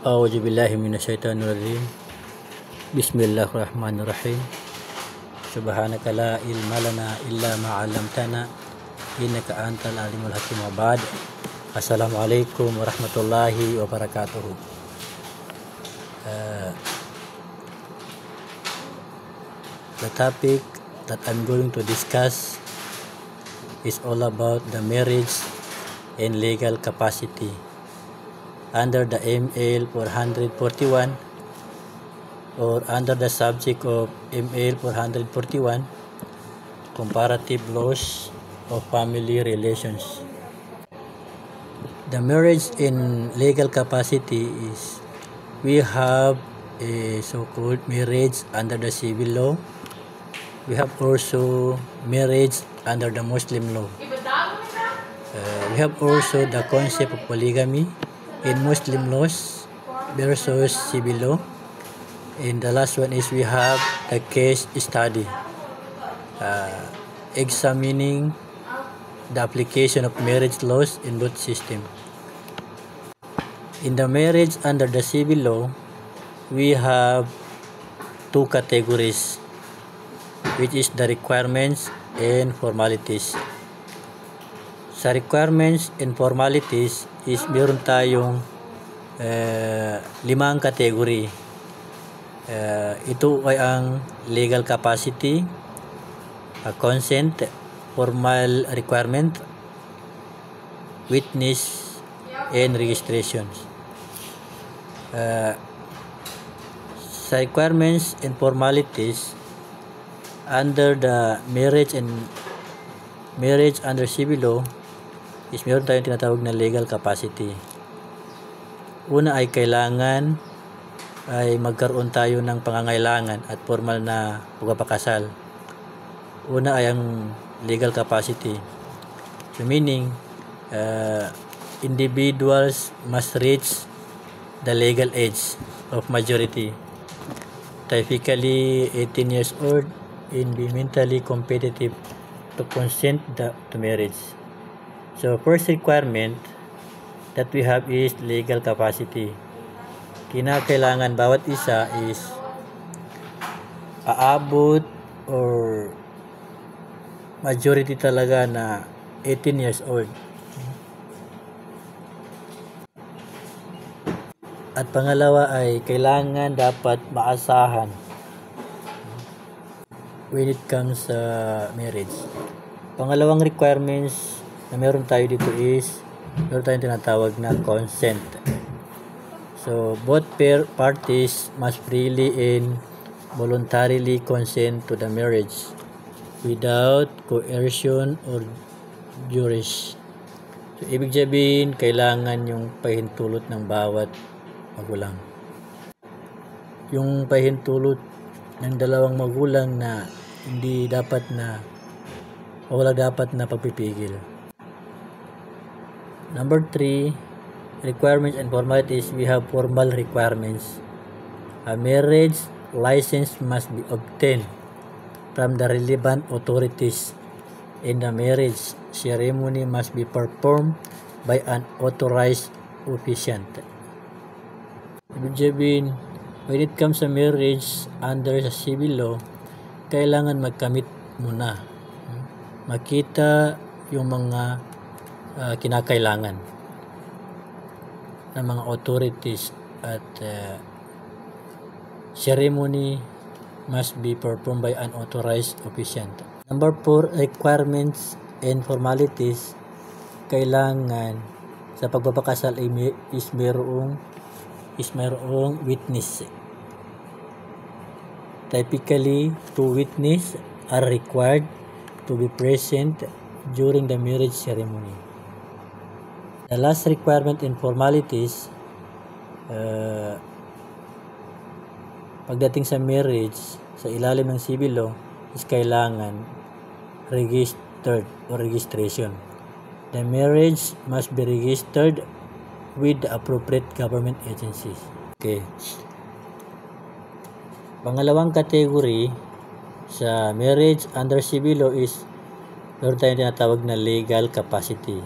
A'udzu billahi minasyaitonir rajim. Bismillahirrahmanirrahim. Subhanaka la ilma lana illa ma 'allamtana innaka antal alimul hakim. Wa ba'd. Assalamualaikum warahmatullahi wabarakatuh. The topic that I'm going to discuss is all about the marriage and legal capacity under the ML 441, or under the subject of ML 441, comparative laws of family relations. The marriage and legal capacity is, we have a so-called marriage under the civil law. We have also marriage under the Muslim law. We have also the concept of polygamy in Muslim laws versus civil law. And the last one is we have the case study, examining the application of marriage laws in both systems. In the marriage under the civil law, we have two categories, which is the requirements and formalities. Sa requirements and formalities is meron tayong 5 category. Ito ay ang legal capacity, consent, formal requirement, witness, and registrations. Sa requirements and formalities, under the marriage under civil law is meron tayong tinatawag na legal capacity. Una ay kailangan ay magkaroon tayo ng pangangailangan at formal na pagpapakasal. Una ay ang legal capacity. So meaning, individuals must reach the legal age of majority, typically 18 years old, and be mentally competitive to consent to marriage. So first requirement that we have is legal capacity. Kinakailangan bawat isa is aabot or majority talaga na 18 years old. At pangalawa ay kailangan dapat maasahan when it comes sa marriage. Pangalawang requirements na meron tayo dito is meron tayong tinatawag na consent. So both parties must freely and voluntarily consent to the marriage without coercion or duress. So ibig sabihin, kailangan yung pahintulot ng bawat magulang. Yung pahintulot ng dalawang magulang na hindi dapat na o wala dapat na pagpipigil. Number 3, requirements and formalities. We have formal requirements. A marriage license must be obtained from the relevant authorities, and the marriage ceremony must be performed by an authorized officiant. Ibig sabihin, when it comes to marriage under sa civil law, kailangan magkamit muna. Makita yung mga kinakailangan ng mga authorities, at ceremony must be performed by an authorized officiant. Number 4, requirements and formalities. Kailangan sa pagpapakasal is mayroong witness. Typically, 2 witnesses are required to be present during the marriage ceremony. The last requirement and formalities, pagdating sa marriage sa ilalim ng civil law, is kailangan registered or registration. The marriage must be registered with the appropriate government agencies. Okay. Pangalawang category sa marriage under civil law is meron tayong tinatawag na legal capacity.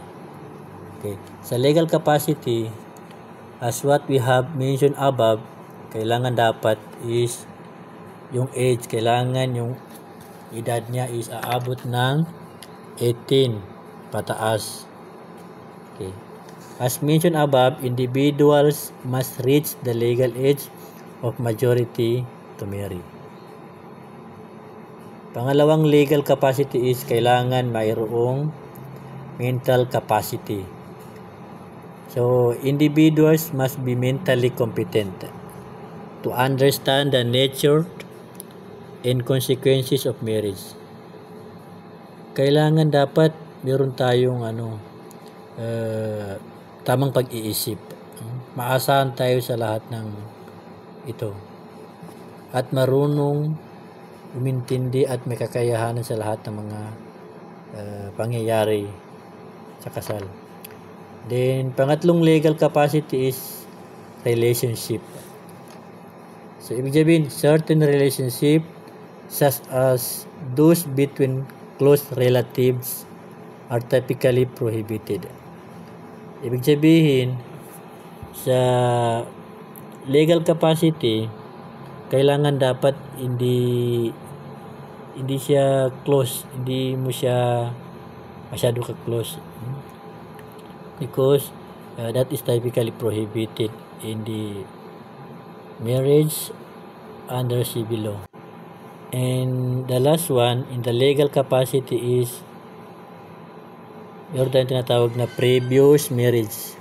Okay. Sa legal capacity, As what we have mentioned above, kailangan dapat is yung age, kailangan yung edad niya is aabot ng 18 pataas. Okay. As mentioned above, individuals must reach the legal age of majority to marry. Pangalawang legal capacity is kailangan mayroong mental capacity. So, individuals must be mentally competent to understand the nature and consequences of marriage. Kailangan dapat meron tayong tamang pag-iisip. Maasahan tayo sa lahat ng ito. At marunong umintindi at may kakayahanan sa lahat ng mga pangyayari sa kasal. Then, pangatlong legal capacity is relationship. So, ibig sabihin, certain relationship such as those between close relatives are typically prohibited. Ibig sabihin, sa legal capacity, kailangan dapat hindi siya close, hindi mo siya masyado ka-close. Because that is typically prohibited in the marriage under civil law. And the last one in the legal capacity is meron tayong tinatawag na previous marriage.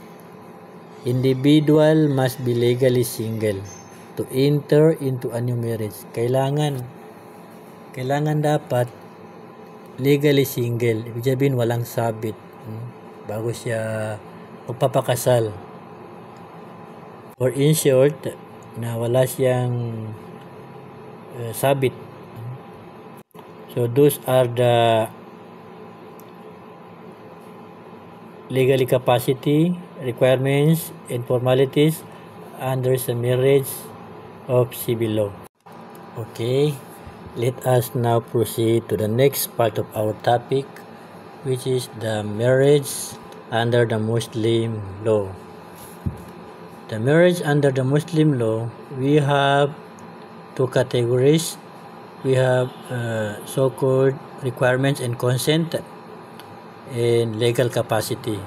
Individual must be legally single to enter into a new marriage. Kailangan dapat legally single. Ibig sabihin walang sabit bago siya magpapakasal. Or in short, na wala siyang sabit. So those are the legally capacity requirements and formalities under the marriage of civil law. Okay, let us now proceed to the next part of our topic, which is the marriage under the Muslim law. The marriage under the Muslim law, we have two categories. We have so-called requirements and consent and legal capacity.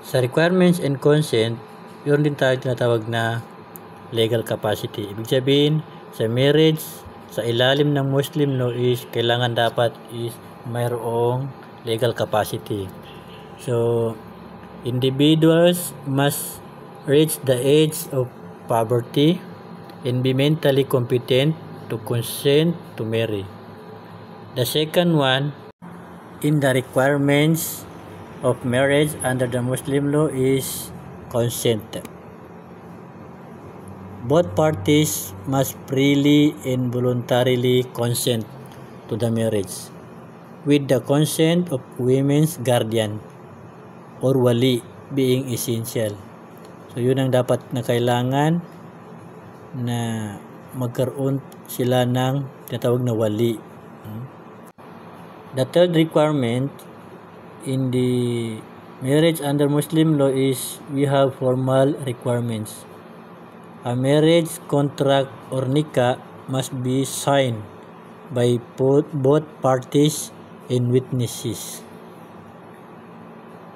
Sa requirements and consent, yun din tayo tinatawag na legal capacity. Ibig sabihin, sa marriage, sa ilalim ng Muslim law is kailangan dapat is mayroong legal capacity. So, individuals must reach the age of puberty and be mentally competent to consent to marry. The second one, in the requirements of marriage under the Muslim law is consent. Both parties must freely and voluntarily consent to the marriage with the consent of women's guardian or wali being essential. So yun ang dapat na kailangan na magkaroon sila ng tinatawag na wali. The third requirement in the marriage under Muslim law is we have formal requirements. A marriage contract or nikah must be signed by both parties and witnesses.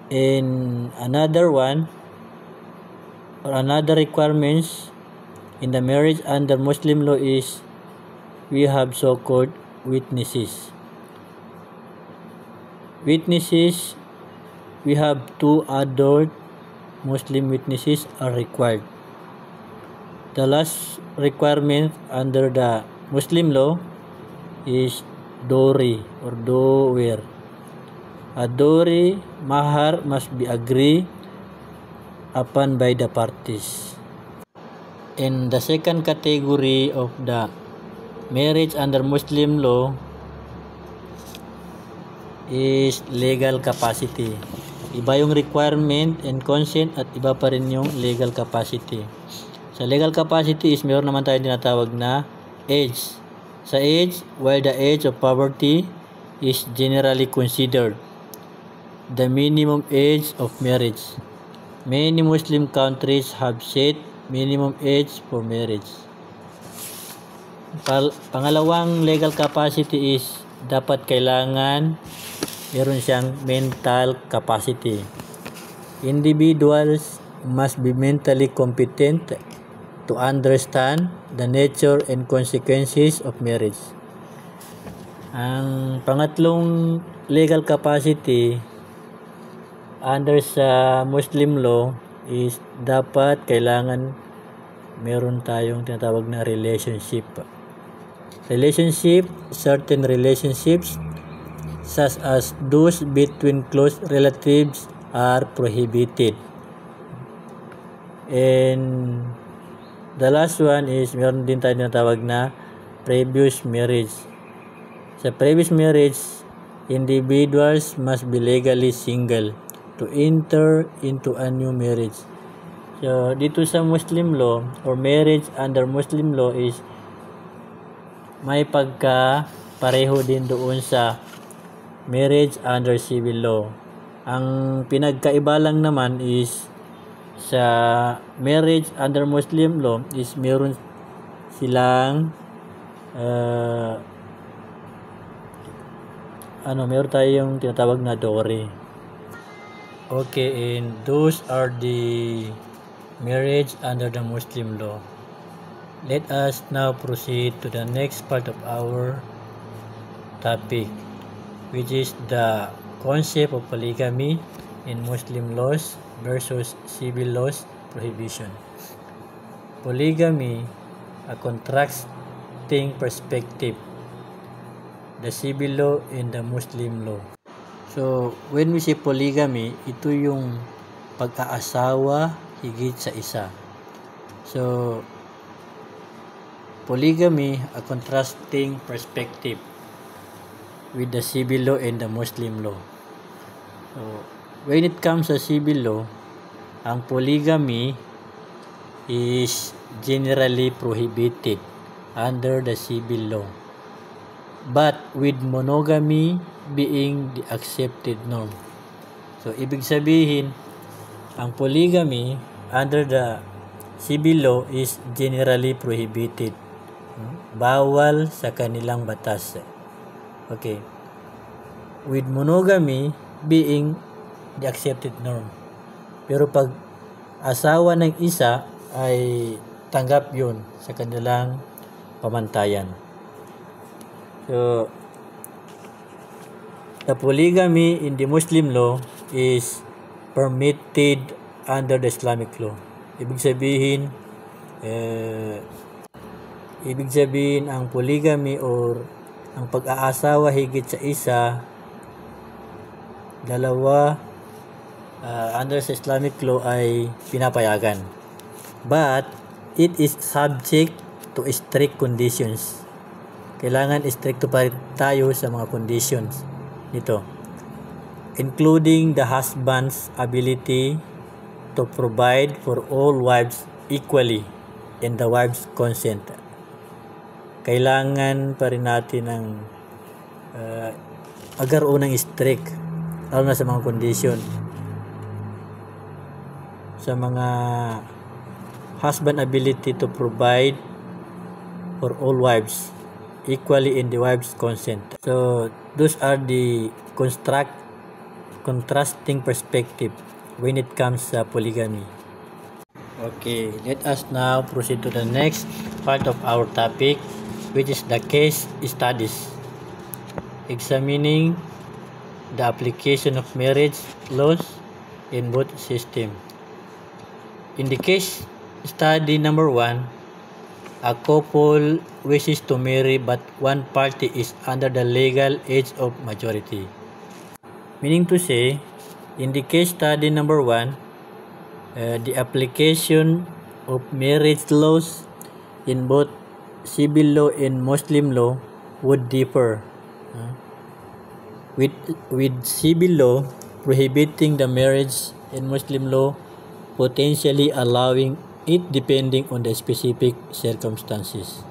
And another one or another requirements in the marriage under Muslim law is we have so-called witnesses. Witnesses, we have 2 adult Muslim witnesses are required. The last requirement under the Muslim law is dowry or dower. A dowry, mahar must be agreed upon by the parties. In the second category of the marriage under Muslim law is legal capacity. Iba yung requirement and consent at iba pa rin yung legal capacity. Sa legal capacity is meron naman tayong tinatawag na age. Sa age, while the age of puberty is generally considered the minimum age of marriage, Many Muslim countries have set minimum age for marriage. Pangalawang legal capacity is dapat kailangan meron siyang mental capacity. Individuals must be mentally competent to understand the nature and consequences of marriage. Ang pangatlong legal capacity under sa Muslim law is dapat kailangan meron tayong tinatawag na relationship. Certain relationships such as those between close relatives are prohibited. And the last one is meron din tayo tinatawag na previous marriage. Sa previous marriage, individuals must be legally single to enter into a new marriage. So, dito sa Muslim law or marriage under Muslim law is may pagka pareho din doon sa marriage under civil law. Ang pinagkaiba lang naman is sa marriage under Muslim law is meron silang meron tayong tinatawag na dowry. Okay, and those are the marriage under the Muslim law. Let us now proceed to the next part of our topic, which is the concept of polygamy in Muslim laws versus civil laws prohibition. Polygamy, a contrasting perspective, the civil law and the Muslim law. So, when we say polygamy, ito yung pag-aasawa higit sa isa. So, polygamy, a contrasting perspective with the civil law and the Muslim law. So, when it comes to civil law, ang polygamy is generally prohibited under the civil law, but with monogamy being the accepted norm. So, ibig sabihin, ang polygamy under the civil law is generally prohibited. Bawal sa kanilang batas. Okay. With monogamy being the accepted norm. Pero pag asawa ng isa ay tanggap yun sa kanilang pamantayan. So, the polygamy in the Muslim law is permitted under the Islamic law. Ibig sabihin ang polygamy or ang pag-aasawa higit sa isa, dalawa, under sa Islamic law ay pinapayagan. But it is subject to strict conditions. Kailangan stricto pa rin tayo sa mga conditions nito, including the husband's ability to provide for all wives equally and the wife's consent. Kailangan pa rin natin ng agaroon ng strict, lalo na sa mga condition. Sa mga husband ability to provide for all wives equally in the wife's consent. So, those are the contrasting perspective when it comes to polygamy. Okay, let us now proceed to the next part of our topic, which is the case studies, examining the application of marriage laws in both systems. In the case study number 1, a couple wishes to marry but one party is under the legal age of majority. Meaning to say, in the case study number 1, the application of marriage laws in both civil law and Muslim law would differ. With civil law prohibiting the marriage and Muslim law potentially allowing it depending on the specific circumstances.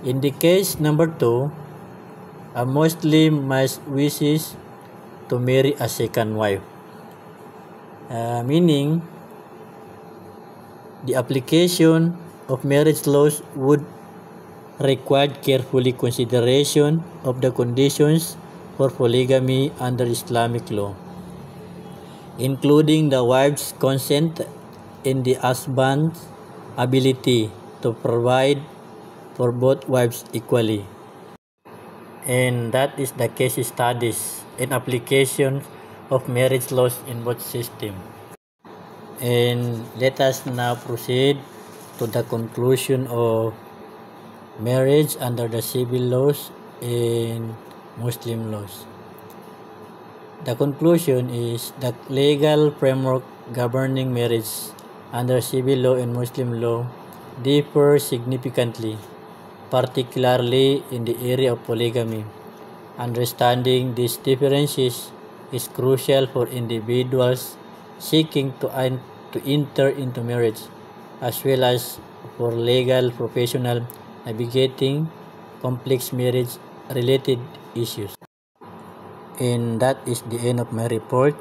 In the case number 2, a Muslim must wishes to marry a second wife. meaning the application of marriage laws would require carefully consideration of the conditions for polygamy under Islamic law, including the wife's consent and the husband's ability to provide for both wives equally. And that is the case studies and applications of marriage laws in both systems. And let us now proceed to the conclusion of marriage under the civil laws and Muslim laws. The conclusion is that legal framework governing marriage under civil law and Muslim law differ significantly, particularly in the area of polygamy. Understanding these differences is crucial for individuals seeking to enter into marriage, as well as for legal professionals navigating complex marriage-related issues. And that is the end of my report.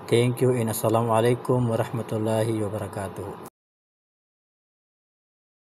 Thank you and Assalamualaikum warahmatullahi wabarakatuh.